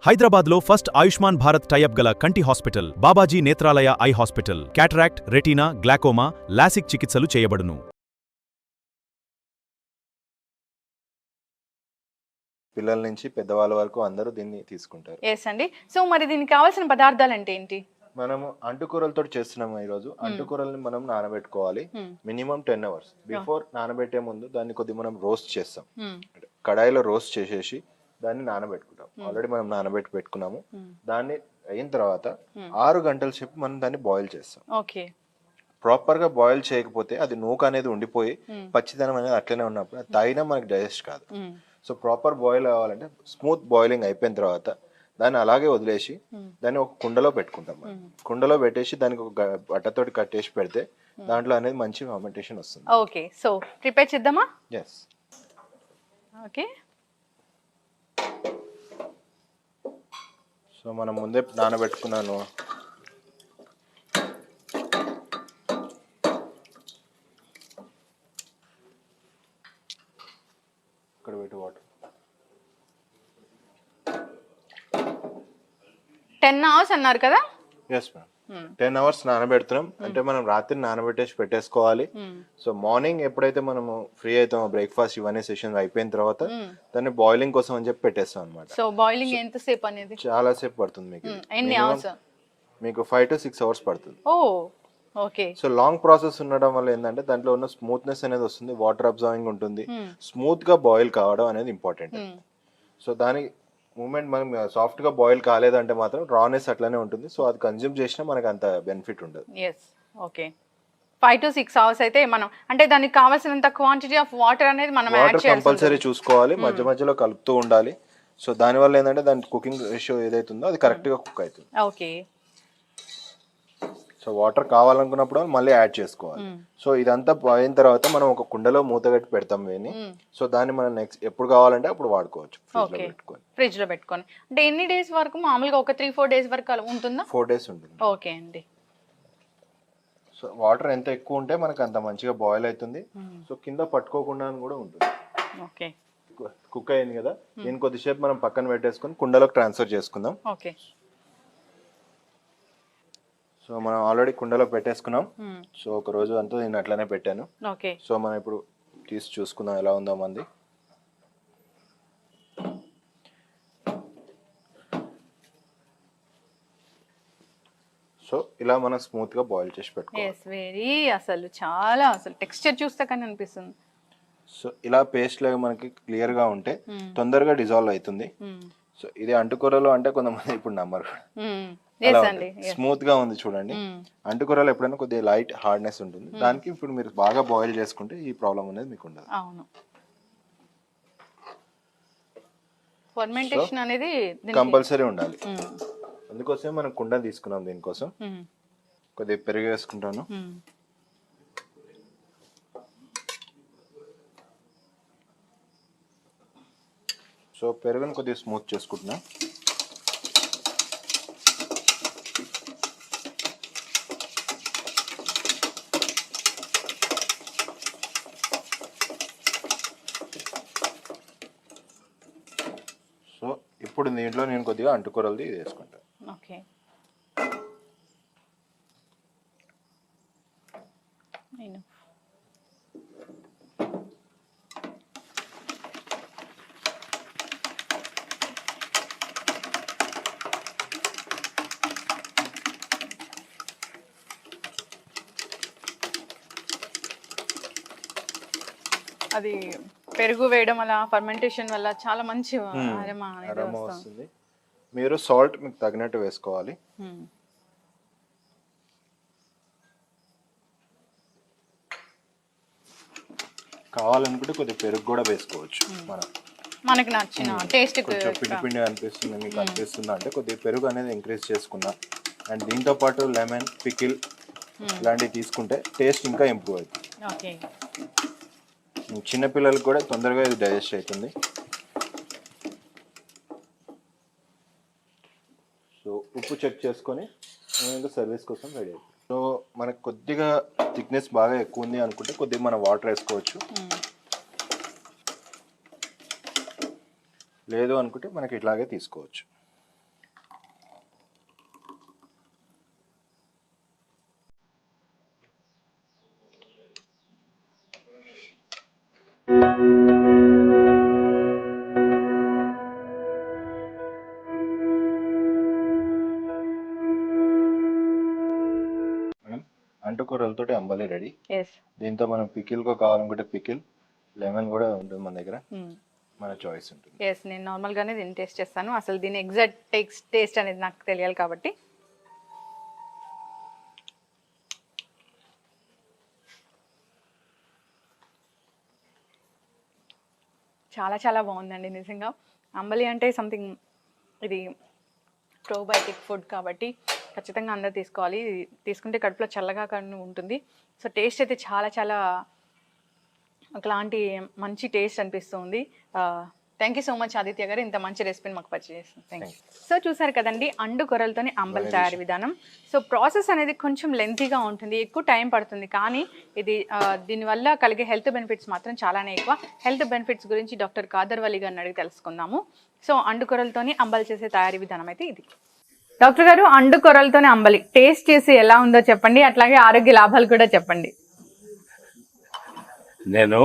హైదరాబాద్లో first Ayushman Bharat tie up గల కంటి hospital Babaji Netralaya eye hospital. Cataract, retina, glaucoma, LASIK చికిత్సలు చేయబడును. పిల్లల నుంచి పెద్దవాళ్ళ వరకు అందరూ దీన్ని తీసుకుంటారు. ఎస్ అండి. సో మరి దీనికి కావాల్సిన పదార్థాలు అంటే ఏంటి? మనము అంటుకూరలతో చేస్తున్నాము ఈరోజు. అంటుకూరల్ని మనం నానబెట్టుకోవాలి మినిమం 10 hours. బిఫోర్ నానబెట్టే ముందు దాన్ని కొద్దిగా మనం రోస్ట్ చేస్తాం. కడాయిలో రోస్ట్ చేసేసి దాన్ని నానబెట్టుకుంటాం. ఆల్రెడీ మనం నానబెట్టి పెట్టుకున్నాము. దాన్ని అయిన తర్వాత 6 గంటల సేపు మనం దాన్ని బాయిల్ చేస్తాం. ఓకే. ప్రాపర్ గా బాయిల్ చేయకపోతే అది నూక అనేది ఉండిపోయి పచ్చిదనం అనేది అట్లనే ఉన్నప్పుడు అది తాగినా మనకి డైజెస్ట్ కాదు. సో ప్రాపర్ బాయిల్ అవ్వాలంటే స్మూత్ బాయిలింగ్ అయిపోయిన తర్వాత దాన్ని అలాగే వదిలేసి దాన్ని ఒక కుండలో పెట్టుకుంటాం. కుండలో పెట్టేసి దానికి ఒక బట్టతోటి కట్టేసి పెడితే దాంట్లో అనేది మంచి ఫర్మెంటేషన్ వస్తుంది. ఓకే. సో ప్రిపేర్ చేద్దామా? ఎస్. ఓకే. సో మనం ముందే నానబెట్టుకున్నాను. ఇక్కడ పెట్టి వాటర్ 10 hours అన్నారు కదా? Yes ma'am. 10 hours నానబెడుతున్నాం అంటే మనం రాత్రి నానబెట్టేసి పెట్టేసుకోవాలి. సో మార్నింగ్ ఎప్పుడైతే మనము ఫ్రీ అవుతామో బ్రేక్ఫాస్ట్ ఇవన్నీ సెషన్ అయిపోయిన తర్వాత దాన్ని బాయిలింగ్ కోసం అని చెప్పి పెట్టేస్తాం అనమాట. సో బాయిలింగ్ ఎంత సేపు అనేది? చాలా సేపు పడుతుంది మీకు. ఎన్ని అవర్స్? మీకు 5 to 6 hours పడుతుంది. ఓ ఓకే. సో లాంగ్ ప్రాసెస్ ఉండడం వల్ల ఏంటంటే దాంట్లో ఉన్న స్మూత్నెస్ అనేది వస్తుంది, వాటర్ అబ్జర్వింగ్ ఉంటుంది, స్మూత్ గా బాయిల్ కావడం అనేది ఇంపార్టెంట్. సో దాని మూమెంట్ మనం సాఫ్ట్ గా బాయిల్ కాలేదంటే మాత్రం రానెస్ అట్లానే ఉంటుంది. సో అది కన్జ్యూమ్ చేసినా మనకు అంత బెనిఫిట్ ఉండదు. ఎస్. ఓకే. 5 to 6 hours అయితే మనం అంటే దానికి కావాల్సినంత క్వాంటిటీ ఆఫ్ వాటర్ అనేది మనం యాడ్ చేయాలి. కంపల్సరీ చూసుకోవాలి, మధ్య మధ్యలో కలుపుతూ ఉండాలి. సో దాని వల్ల ఏంటంటే దాని కుకింగ్ రేషియో ఏదైతుందో అది కరెక్ట్ గా కుక్ అవుతుంది. ఓకే. సో వాటర్ కావాలనుకున్నప్పుడు మళ్ళీ యాడ్ చేసుకోవాలి. సో ఇదంతా అయిన తర్వాత మనం ఒక కుండలో మూత కట్టి పెడతాం వేని. సో దాన్ని మనం నెక్స్ట్ ఎప్పుడు కావాలంటే అప్పుడు వాడుకోవచ్చు. ఫ్రిడ్జ్ లో పెట్టుకొని అంటే ఎన్ని డేస్ వరకు? మామూలుగా ఒక 3-4 days వరకు ఉంటుందా? 4 days ఉంటుంది. ఓకే అండి. సో వాటర్ ఎంత ఎక్కువ ఉంటే మనకు అంత మంచిగా బాయిల్ అవుతుంది. సో కింద పట్టుకోకుండా కూడా ఉంటుంది. ఓకే. కుక్ అయింది కదా, దీన్ని కొద్దిసేపు మనం పక్కన పెట్టేసుకొని కుండలోకి ట్రాన్స్ఫర్ చేసుకుందాం. ఓకే. సో మనం ఆల్రెడీ కుండలో పెట్టేసుకున్నాం. సో ఒక రోజు అంతా నేను అట్లనే పెట్టాను. ఓకే. సో మనం ఇప్పుడు తీసి చూసుకుందాం ఎలా ఉందో మంది. సో ఇలా మనం స్మూత్ గా బాయిల్ చేసి పెట్టుకోవాలి. అసలు టెక్స్చర్ చూస్తే కానీ అనిపిస్తుంది. సో ఇలా పేస్ట్ లాగా మనకి క్లియర్ గా ఉంటే తొందరగా డిజాల్వ్ అవుతుంది. సో ఇది అంటుకూరలో అంటే కొంతమంది ఇప్పుడు నమ్మరు. స్మూత్ గా ఉంది చూడండి. అంటుకూరలో ఎప్పుడైనా కొద్దిగా లైట్ హార్డ్నెస్ ఉంటుంది. దానికి ఇప్పుడు మీరు బాగా బాయిల్ చేసుకుంటే ఈ ప్రాబ్లం అనేది మీకు ఉండదు. అవును. ఫర్మెంటేషన్ అనేది కంపల్సరీ ఉండాలి. అందుకోసమే మనం కుండ తీసుకున్నాం. దీనికోసం కొద్దిగా పెరుగు వేసుకుంటాను. సో పెరుగుని కొద్దిగా స్మూత్ చేసుకుంటున్నా. సో ఇప్పుడు దీంట్లో నేను కొద్దిగా అంటుకూరలది వేసుకుంటాను. ఓకే. అది పెరుగు వేయడం వల్ల ఫర్మెంటేషన్ వల్ల చాలా మంచి అరోమా వస్తుంది. మీరు సాల్ట్ మీకు తగినట్టు వేసుకోవాలి. కావాలనుకుంటే కొద్దిగా పెరుగు కూడా వేసుకోవచ్చు. మనకి నచ్చిన టేస్ట్. పిండి పిండి అనిపిస్తుంది మీకు అనిపిస్తుంది అంటే కొద్దిగా పెరుగు అనేది ఇంక్రీజ్ చేసుకున్నా. అండ్ దీంతో పాటు లెమన్, పికిల్ ఇలాంటివి తీసుకుంటే టేస్ట్ ఇంకా ఇంప్రూవ్ అవుతుంది. ఓకే. చిన్నపిల్లలకు కూడా తొందరగా ఇది డైజెస్ట్ అవుతుంది. సో ఉప్పు చెక్ చేసుకొని సర్వీస్ కోసం రెడీ అవుతుంది. సో మనకు కొద్దిగా థిక్నెస్ బాగా ఎక్కువ ఉంది అనుకుంటే కొద్దిగా మనం వాటర్ వేసుకోవచ్చు. లేదు అనుకుంటే మనకి ఇట్లాగే తీసుకోవచ్చు. అంటుకూరలతోటి అంబలి రెడీ. ఎస్. దీంతో మనం పికిల్ కావాలనుకుంటే పికిల్, లెమన్ కూడా ఉంటుంది మన దగ్గర, మన చాయిస్ ఉంటుంది. ఎస్, నేను నార్మల్గానే దీన్ని టేస్ట్ చేస్తాను. అసలు దీని ఎగ్జాక్ట్ టేస్ట్ అనేది నాకు తెలియాలి కాబట్టి. చాలా చాలా బాగుందండి నిజంగా. అంబలి అంటే సంథింగ్, ఇది ప్రోబయోటిక్ ఫుడ్ కాబట్టి ఖచ్చితంగా అందరూ తీసుకోవాలి. తీసుకుంటే కడుపులో చల్లగా కానీ ఉంటుంది. సో టేస్ట్ అయితే చాలా చాలా ఒకలాంటి మంచి టేస్ట్ అనిపిస్తుంది. Thank you so much Aditya గారు, ఇంత మంచి రెసిపీని మాకు పరిచయం చేస్తుంది. Thank you. సో చూసారు కదండి అండు కొర్రలతోని అంబలి తయారీ విధానం. సో ప్రాసెస్ అనేది కొంచెం లెంతీగా ఉంటుంది, ఎక్కువ టైం పడుతుంది, కానీ ఇది దీనివల్ల కలిగే హెల్త్ బెనిఫిట్స్ మాత్రం చాలానే ఎక్కువ. హెల్త్ బెనిఫిట్స్ గురించి డాక్టర్ కాదర్వలి గారిని అడిగి తెలుసుకుందాము. సో అండు కొర్రలతోని అంబలి చేసే తయారీ విధానం అయితే ఇది. డాక్టర్ గారు, అండు కొర్రలతోని అంబలి టేస్ట్ చేసి ఎలా ఉందో చెప్పండి, అట్లాగే ఆరోగ్య లాభాలు కూడా చెప్పండి. నేను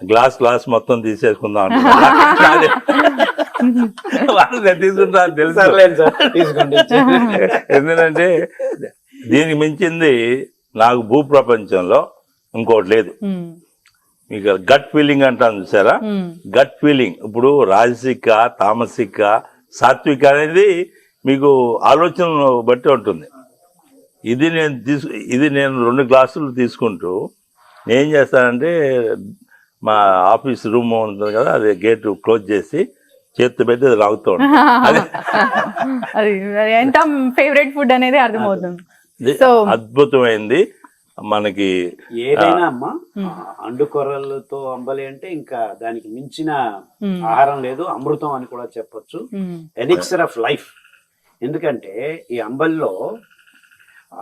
గ్లాస్ మొత్తం తీసేసుకుందాం తీసుకుంటా తెలుసు. ఎందుకంటే దీనికి మించింది నాకు భూ ప్రపంచంలో ఇంకోటి లేదు. మీకు గట్ ఫీలింగ్ అంటాను చూసారా, గట్ ఫీలింగ్. ఇప్పుడు రాజసిక, తామసిక, సాత్విక అనేది మీకు ఆలోచన బట్టి ఉంటుంది. ఇది నేను 2 గ్లాసులు తీసుకుంటూ నేను ఏం చేస్తానంటే, మా ఆఫీస్ రూమ్ ఉంటుంది కదా, అది గేట్ క్లోజ్ చేసి చేతి పెట్టి అది లాగుతూ ఉంటాను. అది ఎంత ఫేవరెట్ ఫుడ్ అనేది అర్థమవుతుంది. అద్భుతమైంది మనకి. ఏదైనా అమ్మా అండు కొర్రలతో అంబలి అంటే ఇంకా దానికి మించిన ఆహారం లేదు, అమృతం అని కూడా చెప్పొచ్చు. Elixir of life. ఎందుకంటే ఈ అంబలిలో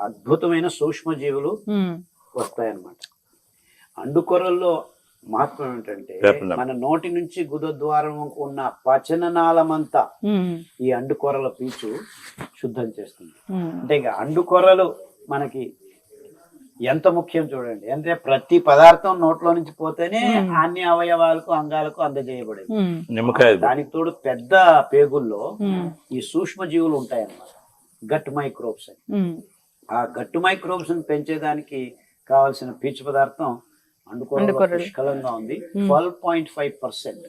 అద్భుతమైన సూక్ష్మజీవులు వస్తాయన్నమాట. అండు కొర్రల్లో మహత్వం ఏంటంటే, మన నోటి నుంచి గుదద్వారం ఉన్న పచననాళమంతా ఈ అండు కొర్రల పీచు శుద్ధం చేస్తుంది. అంటే ఇక అండు కొర్రలు మనకి ఎంత ముఖ్యం చూడండి. అంటే ప్రతి పదార్థం నోట్లో నుంచి పోతేనే అన్ని అవయవాలకు, అంగాలకు అందజేయబడేది. నిమ్మకాయ దానికి తోడు పెద్ద పేగుల్లో ఈ సూక్ష్మ జీవులు ఉంటాయన్నమాట, గట్ మైక్రోబ్స్ అని. ఆ గట్టు మైక్రోబ్స్ పెంచేదానికి కావాల్సిన పీచు పదార్థం అండుకొర్రలో పుష్కలంగా ఉంది. 12.5%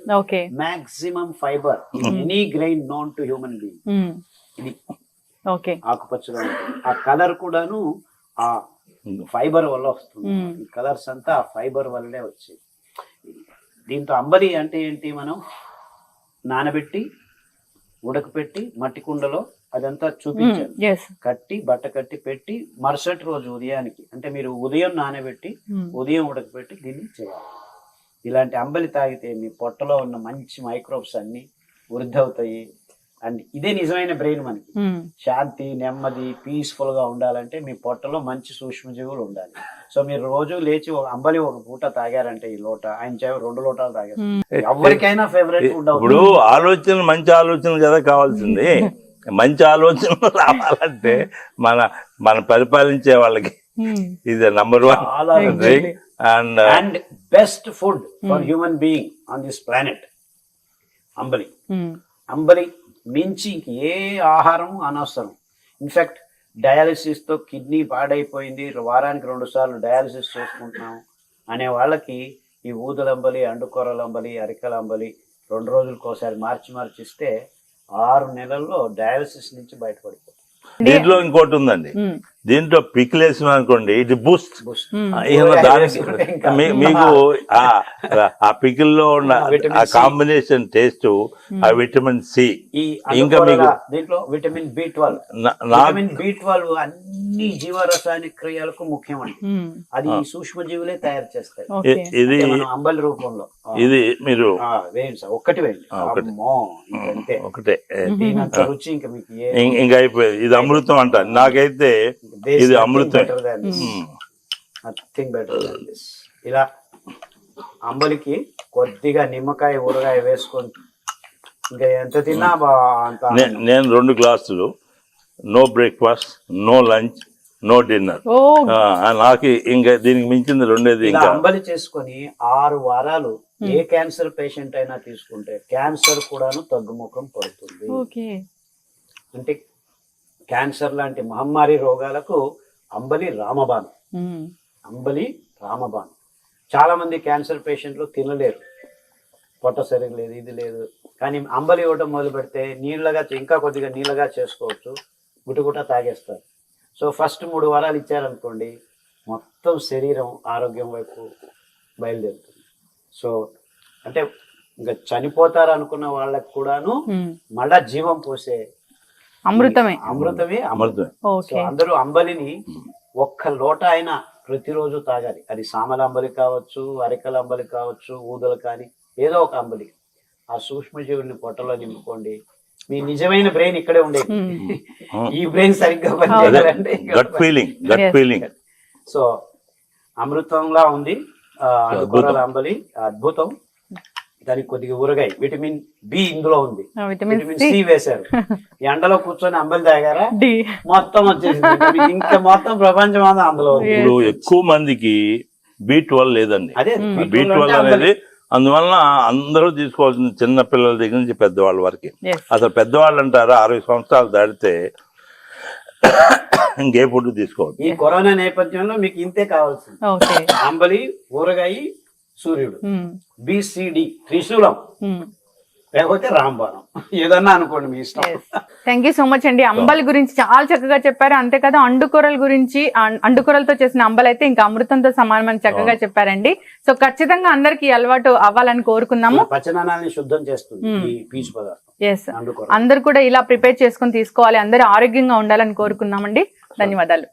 maximum fibre any grain known to human being. ఇది ఆకుపచ్చగా ఉంటుంది. ఆ కలర్ కూడాను ఆ ఫైబర్ వల్ల వస్తుంది. ఈ కలర్స్ అంతా ఆ ఫైబర్ వల్లే వచ్చేది. దీంతో అంబలి అంటే ఏంటి, మనం నానబెట్టి ఉడకపెట్టి మట్టి కుండలో అదంతా చూపించారు, కట్టి బట్ట కట్టి పెట్టి మరుసటి రోజు ఉదయానికి, అంటే మీరు ఉదయం నానబెట్టి ఉదయం ఉడకపెట్టి దీన్ని చేయాలి. ఇలాంటి అంబలి తాగితే మీ పొట్టలో ఉన్న మంచి మైక్రోబ్స్ అన్ని వృద్ధి అవుతాయి. అండ్ ఇదే నిజమైన బ్రెయిన్. మనకి శాంతి, నెమ్మది, పీస్ఫుల్ గా ఉండాలంటే మీ పొట్టలో మంచి సూక్ష్మజీవులు ఉండాలి. సో మీరు రోజు లేచి ఒక అంబలి ఒక పూట తాగారంటే, ఈ లోట ఆయన 2 లోటాలు తాగారు, ఎవరికైనా ఫేవరెట్ ఫుడ్. ఇప్పుడు ఆలోచన, మంచి ఆలోచన కదా కావాల్సింది. మంచి ఆలోచనలు రావాలంటే మన పరిపాలించే వాళ్ళకి ఇది number 1 and best food for human being on this planet ambali. అంబలి మించి ఏ ఆహారం అనవసరం. ఇన్ఫాక్ట్ డయాలిసిస్ తో కిడ్నీ పాడైపోయింది, వారానికి 2 సార్లు డయాలిసిస్ చేసుకుంటున్నాం అనే వాళ్ళకి ఈ ఊదలంబలి, అండుకొర్రలంబలి, అరికలంబలి 2 రోజులకు ఒకసారి మార్చి ఇస్తే 6 నెలల్లో డయాలసిస్ నుంచి బయటపడిపోతుంది. దీంట్లో ఇంకోటి ఉందండి, దీంట్లో పికిల్ వేసిన అనుకోండి, ఇది బూస్ట్. మీకు ఆ పికిల్ లో ఉన్న ఆ కాంబినేషన్ టేస్ట్, ఆ విటమిన్ సి, ఇంకా మీకు దీంట్లో విటమిన్ B12 అన్ని జీవరసాయనిక క్రియలకు ముఖ్యం అండి. అది సూక్ష్మజీవులే తయారు చేస్తాయి. ఇది అంబలి రూపంలో ఇది మీరు వేయండి సార్, ఒక్కటి వేయండి, ఒకటే దీనంత రుచి ఇంకా మీకు ఇంకా అయిపోయింది. ఇది అమృతం అంట నాకైతే, ఇది అమృతం. Nothing better than this. ఇలా అంబలికి కొద్దిగా నిమ్మకాయ, ఊరగాయ వేసుకొని ఇంకా ఎంత తిన్నా అంత. నేను 2 గ్లాసులు, no breakfast, no lunch, no dinner. ఓ నాకు ఇంకా దీనికి మించింది రెండేది ఇలా ఇంకా. అంబలి చేసుకొని 6 వారాలు ఏ క్యాన్సర్ పేషెంట్ అయినా తీసుకుంటే క్యాన్సర్ కూడాను తగ్గుముఖం పడుతుంది. ఓకే. అంటే క్యాన్సర్ లాంటి మహమ్మారి రోగాలకు అంబలి రామబాణం. అంబలి రామబాణం. చాలా మంది క్యాన్సర్ పేషెంట్లు తినలేరు, పొట్ట సరిగ్గా లేదు, ఇది లేదు. కానీ అంబలి ఇవ్వడం మొదలు పెడితే నీళ్ళగా, ఇంకా కొద్దిగా నీళ్ళగా చేసుకోవచ్చు, గుటగుట తాగేస్తారు. సో ఫస్ట్ 3 వారాలు ఇచ్చారనుకోండి, మొత్తం శరీరం ఆరోగ్యం వైపు బయలుదేరుతుంది. సో అంటే ఇంకా చనిపోతారు అనుకున్న వాళ్ళకు కూడాను మళ్ళా జీవం పోసే అమృతమే. అమృతమే అమృతమే. సో అందరూ అంబలిని ఒక్క లోట అయినా ప్రతిరోజు తాగాలి. అది సామల అంబలి కావచ్చు, అరికల అంబలి కావచ్చు, ఊదలు కానీ ఏదో ఒక అంబలి. ఆ సూక్ష్మజీవుల్ని పొట్టలో నింపుకోండి. మీ నిజమైన బ్రెయిన్ ఇక్కడే ఉండేది. ఈ బ్రెయిన్ సరిగ్గా పనిచేయాలంటే గట్ ఫీలింగ్. సో అమృతంలా ఉంది అండుకొరాల అంబలి, అద్భుతం. దానికి కొద్దిగా ఊరగాయ, విటమిన్ బి ఇందులో ఉంది, విటమిన్ విటమిన్ సి వేశారు. ఎండలో కూర్చొని అంబలి తాగారా డి మొత్తం వచ్చేసింది. ఇంకా మొత్తం ప్రపంచం అంతా అందులో ఉంది. ఇప్పుడు ఎక్కువ మందికి B12 లేదండి. అదే B12 అనేది అందువలన అందరూ తీసుకోవాల్సింది, చిన్న పిల్లల దగ్గర నుంచి పెద్దవాళ్ళ వరకు. అసలు పెద్దవాళ్ళు అంటారా 60 సంవత్సరాలు దాటితే ఇంకే ఫుడ్ తీసుకోవద్దు. ఈ కరోనా నేపథ్యంలో మీకు ఇంతే కావాల్సింది. అంబలి, ఊరగాయ, సూర్యుడు, బిసిడి, త్రిశూలం, లేకపోతే రాంబాణం, ఏదన్నా అనుకోండి మీ ఇష్టం. థ్యాంక్ యూ సో మచ్ అండి. అంబలి గురించి చాలా చక్కగా చెప్పారు. అంతేకాదు అండుకొరల గురించి, అండుకొరలతో చేసిన అంబలి అయితే ఇంకా అమృతంతో సమానమని చక్కగా చెప్పారండి. సో ఖచ్చితంగా అందరికి అలవాటు అవ్వాలని కోరుకుందాము. పచనాన్ని శుద్ధం చేస్తుంది ఈ పీచు పదార్థం. ఎస్, అందరు కూడా ఇలా ప్రిపేర్ చేసుకుని తీసుకోవాలి. అందరూ ఆరోగ్యంగా ఉండాలని కోరుకున్నామండి. ధన్యవాదాలు.